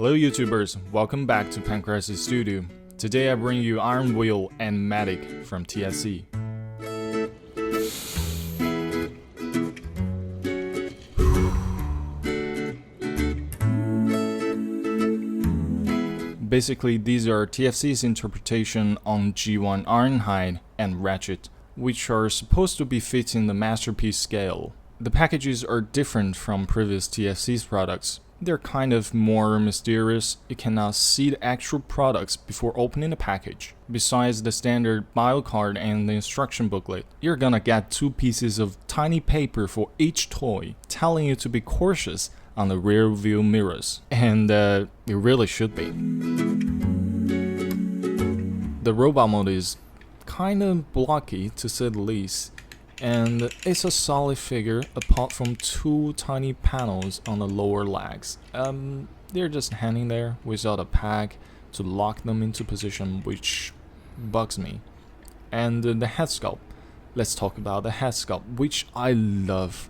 Hello YouTubers, welcome back to Pancreas Studio. Today I bring you Ironwill and Matic from TSC. Basically, these are TFC's interpretation on G1 Ironhide and Ratchet, which are supposed to be fitting the masterpiece scale. The packages are different from previous TFC's products. They're kind of more mysterious. You cannot see the actual products before opening the package. Besides the standard bio card and the instruction booklet, you're gonna get 2 pieces of tiny paper for each toy, telling you to be cautious on the rear view mirrors. And you really should be. The robot mode is kind of blocky to say the least, and it's a solid figure apart from 2 tiny panels on the lower legs. They're just hanging there without a peg to lock them into position, which bugs me. And the head sculpt. Let's talk about the head sculpt, which I love.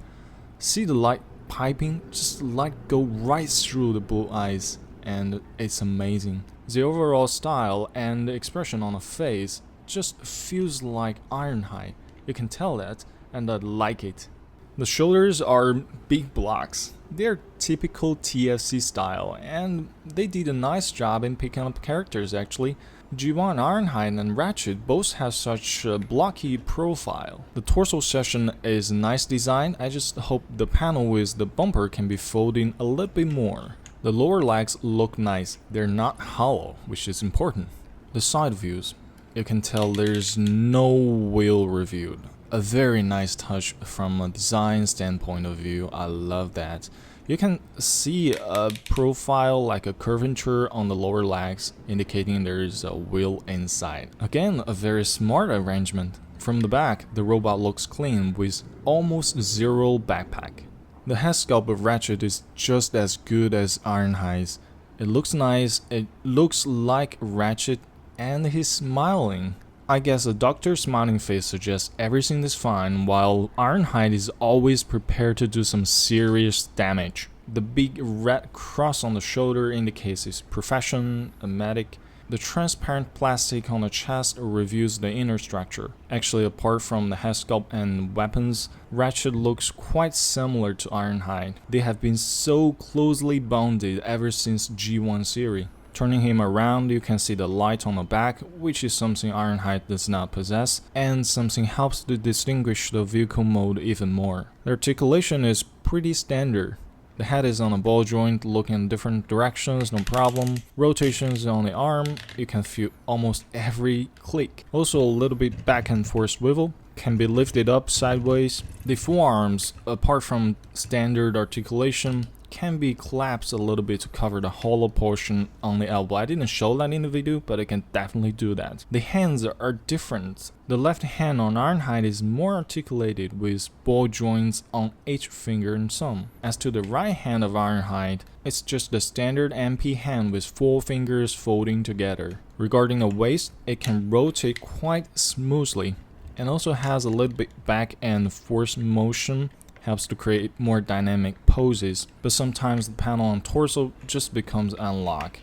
See the light piping? Just light go right through the blue eyes, and it's amazing. The overall style and the expression on the face just feels like Ironhide. You can tell that, and I like it. The shoulders are big blocks. They're typical TFC style, and they did a nice job in picking up characters actually. G1 Ironhide and Ratchet both have such a blocky profile. The torso section is a nice design. I just hope the panel with the bumper can be folding a little bit more. The lower legs look nice. They're not hollow, which is important. The side views. You can tell there's no wheel reviewed. A very nice touch from a design standpoint of view. I love that. You can see a profile like a curvature on the lower legs, indicating there is a wheel inside. Again, a very smart arrangement. From the back, the robot looks clean with almost zero backpack. The head sculpt of Ratchet is just as good as Ironhide's. It looks nice, it looks like Ratchet, and he's smiling. I guess a doctor's smiling face suggests everything is fine, while Ironhide is always prepared to do some serious damage. The big red cross on the shoulder indicates his profession, a medic. The transparent plastic on the chest reveals the inner structure. Actually, apart from the head sculpt and weapons, Ratchet looks quite similar to Ironhide. They have been so closely bonded ever since G1 series. Turning him around, you can see the light on the back, which is something Ironhide does not possess, and something helps to distinguish the vehicle mode even more. The articulation is pretty standard. The head is on a ball joint, looking in different directions, no problem. Rotations on the arm, you can feel almost every click. Also a little bit back and forth swivel, can be lifted up sideways. The forearms, apart from standard articulation, can be collapsed a little bit to cover the hollow portion on the elbow. I didn't show that in the video, but I can definitely do that. The hands are different. The left hand on Ironhide is more articulated with ball joints on each finger and thumb. As to the right hand of Ironhide, it's just the standard MP hand with 4 fingers folding together. Regarding the waist, it can rotate quite smoothly and also has a little bit back and forth motion. Helps to create more dynamic poses, but sometimes the panel on torso just becomes unlocked.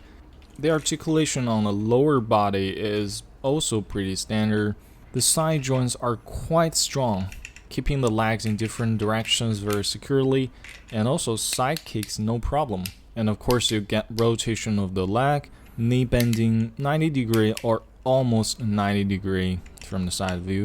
The articulation on the lower body is also pretty standard. The side joints are quite strong, keeping the legs in different directions very securely, and also side kicks no problem. And of course you get rotation of the leg, knee bending 90 degree or almost 90 degree from the side view.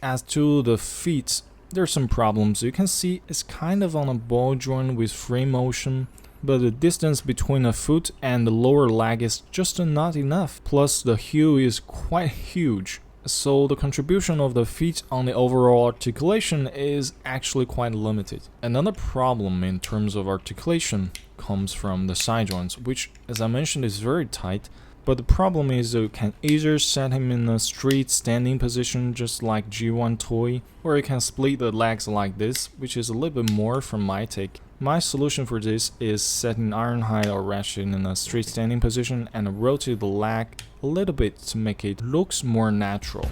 As to the feet, there's some problems. You can see it's kind of on a ball joint with free motion, but the distance between the foot and the lower leg is just not enough. Plus the heel is quite huge, so the contribution of the feet on the overall articulation is actually quite limited. Another problem in terms of articulation comes from the side joints, which as I mentioned is very tight. But the problem is you can either set him in a straight standing position just like G1 toy, or you can split the legs like this, which is a little bit more from my take. My solution for this is setting Ironhide or Ratchet in a straight standing position and rotate the leg a little bit to make it looks more natural.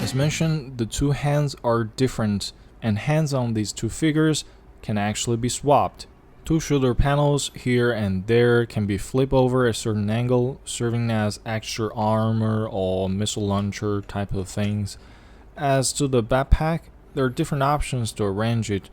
As mentioned, the two hands are different, and hands on these two figures can actually be swapped. Two shoulder panels here and there can be flipped over at a certain angle, serving as extra armor or missile launcher type of things. As to the backpack, there are different options to arrange it.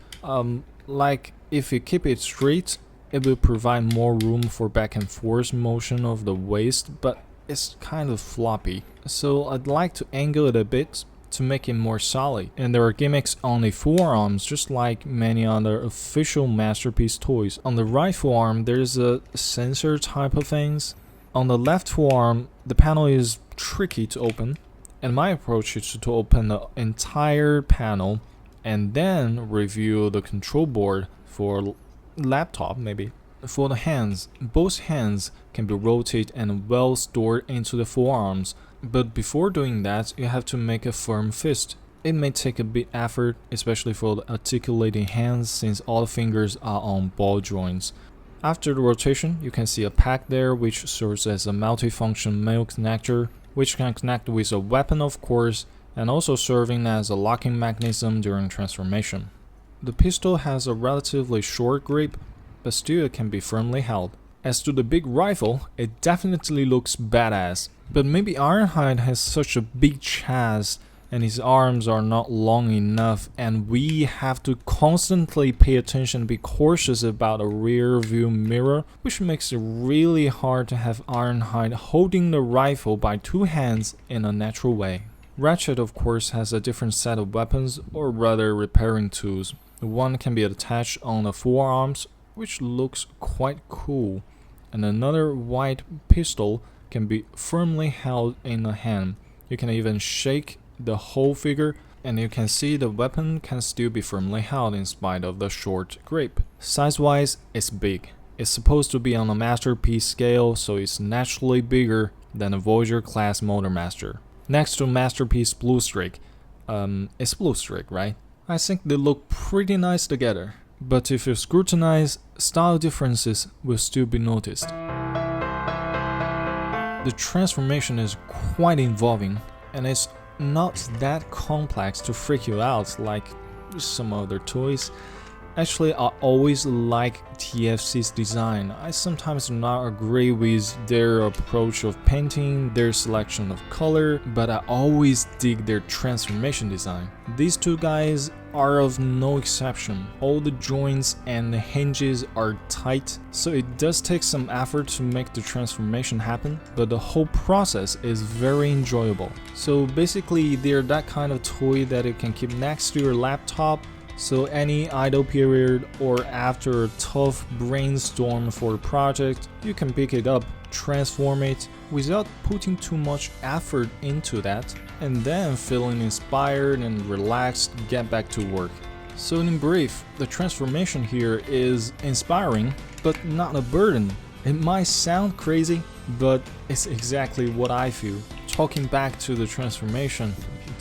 Like if you keep it straight, it will provide more room for back and forth motion of the waist, but it's kind of floppy. So I'd like to angle it a bit to make it more solid. And there are gimmicks on the forearms, just like many other official Masterpiece toys. On the right forearm, there's a sensor type of things. On the left forearm, the panel is tricky to open, and my approach is to open the entire panel and then review the control board for laptop maybe. For the hands, both hands can be rotated and well stored into the forearms, but before doing that, you have to make a firm fist. It may take a bit effort, especially for the articulating hands since all the fingers are on ball joints. After the rotation, you can see a pack there which serves as a multifunction male connector, which can connect with a weapon of course, and also serving as a locking mechanism during transformation. The pistol has a relatively short grip, but still it can be firmly held. As to the big rifle, it definitely looks badass, but maybe Ironhide has such a big chest and his arms are not long enough, and we have to constantly pay attention and be cautious about a rear view mirror, which makes it really hard to have Ironhide holding the rifle by two hands in a natural way. Ratchet of course has a different set of weapons, or rather repairing tools. One can be attached on the forearms, which looks quite cool, and another white pistol can be firmly held in the hand. You can even shake the whole figure, and you can see the weapon can still be firmly held in spite of the short grip. Size-wise, it's big. It's supposed to be on a Masterpiece scale, so it's naturally bigger than a Voyager class Motormaster. Next to Masterpiece Blue Streak. It's Blue Streak, right? I think they look pretty nice together, but if you scrutinize, style differences will still be noticed. The transformation is quite involving, and it's not that complex to freak you out like some other toys. Actually, I always like TFC's design. I sometimes do not agree with their approach of painting, their selection of color, but I always dig their transformation design. These two guys are of no exception. All the joints and the hinges are tight, so it does take some effort to make the transformation happen, but the whole process is very enjoyable. So basically, they're that kind of toy that you can keep next to your laptop, so any idle period or after a tough brainstorm for a project, you can pick it up, transform it without putting too much effort into that, and then feeling inspired and relaxed, get back to work. So in brief, the transformation here is inspiring, but not a burden. It might sound crazy, but it's exactly what I feel. Talking back to the transformation,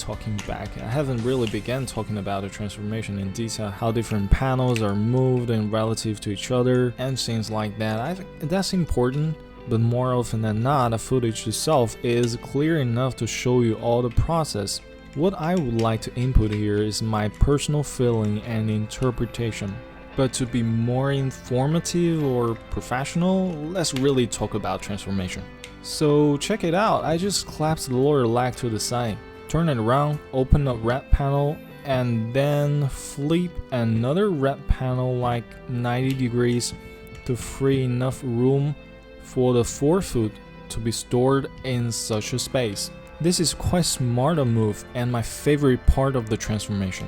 I haven't really begun talking about the transformation in detail, how different panels are moved and relative to each other and things like that. I think that's important, but more often than not, the footage itself is clear enough to show you all the process. What I would like to input here is my personal feeling and interpretation. But to be more informative or professional, let's really talk about transformation. So check it out, I just collapsed the lower leg to the side. Turn it around, open a red panel, and then flip another red panel like 90 degrees to free enough room for the forefoot to be stored in such a space. This is quite smart a move and my favorite part of the transformation.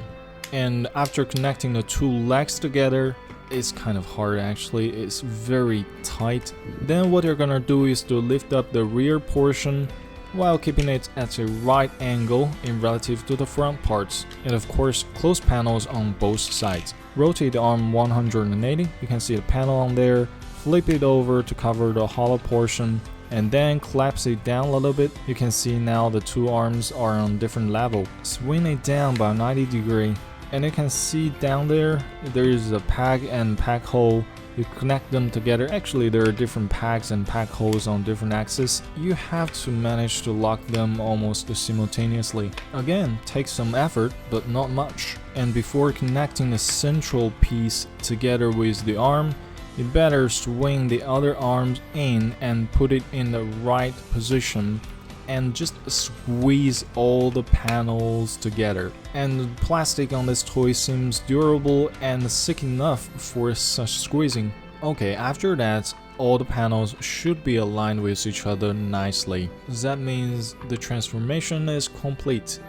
And after connecting the two legs together, it's kind of hard actually, it's very tight. Then what you're gonna do is to lift up the rear portion while keeping it at a right angle in relative to the front parts, and of course close panels on both sides. Rotate the arm 180, you can see the panel on there, flip it over to cover the hollow portion, and then collapse it down a little bit. You can see now the two arms are on different level. Swing it down by 90 degree, and you can see down there is a pack and pack hole You connect them together. Actually, there are different packs and pack holes on different axes. You have to manage to lock them almost simultaneously. Again, takes some effort, but not much. And before connecting the central piece together with the arm, you better swing the other arms in and put it in the right position and just squeeze all the panels together. And the plastic on this toy seems durable and thick enough for such squeezing. Okay, after that, all the panels should be aligned with each other nicely. That means the transformation is complete.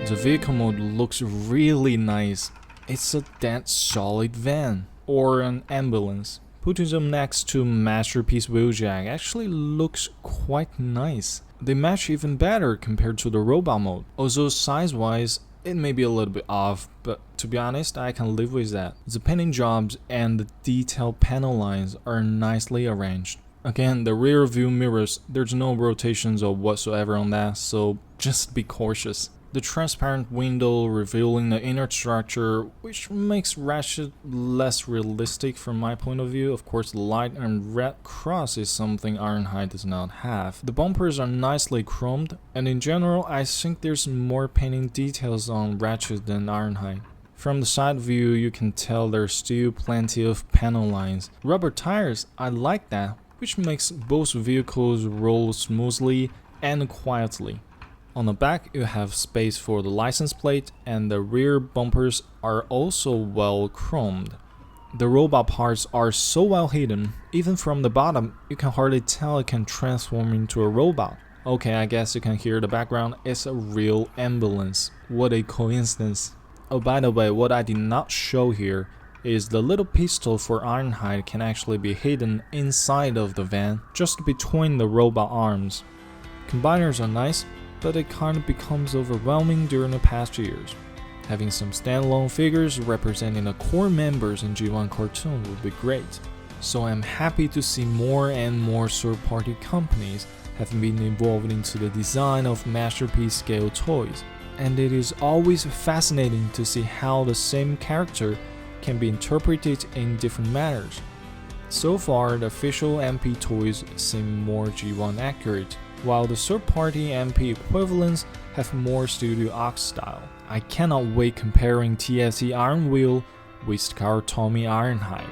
The vehicle mode looks really nice. It's a dead solid van or an ambulance. Putting them next to Masterpiece Wheeljack actually looks quite nice. They match even better compared to the robot mode. Although size-wise, it may be a little bit off, but to be honest, I can live with that. The painting jobs and the detailed panel lines are nicely arranged. Again, the rear view mirrors, there's no rotations or whatsoever on that, so just be cautious. The transparent window revealing the inner structure, which makes Ratchet less realistic from my point of view. Of course, the light and red cross is something Ironhide does not have. The bumpers are nicely chromed, and in general, I think there's more painting details on Ratchet than Ironhide. From the side view, you can tell there's still plenty of panel lines. Rubber tires, I like that, which makes both vehicles roll smoothly and quietly. On the back, you have space for the license plate, and the rear bumpers are also well chromed. The robot parts are so well hidden, even from the bottom, you can hardly tell it can transform into a robot. Okay, I guess you can hear the background, it's a real ambulance. What a coincidence. Oh, by the way, what I did not show here is the little pistol for Ironhide can actually be hidden inside of the van, just between the robot arms. Combiners are nice, but it kind of becomes overwhelming during the past years. Having some standalone figures representing the core members in G1 cartoon would be great. So I'm happy to see more and more third-party companies have been involved into the design of masterpiece scale toys. And it is always fascinating to see how the same character can be interpreted in different manners. So far, the official MP toys seem more G1 accurate, while the third-party MP equivalents have more Studio Ox style. I cannot wait comparing TSE Ironwill with Scar Tommy Ironhide.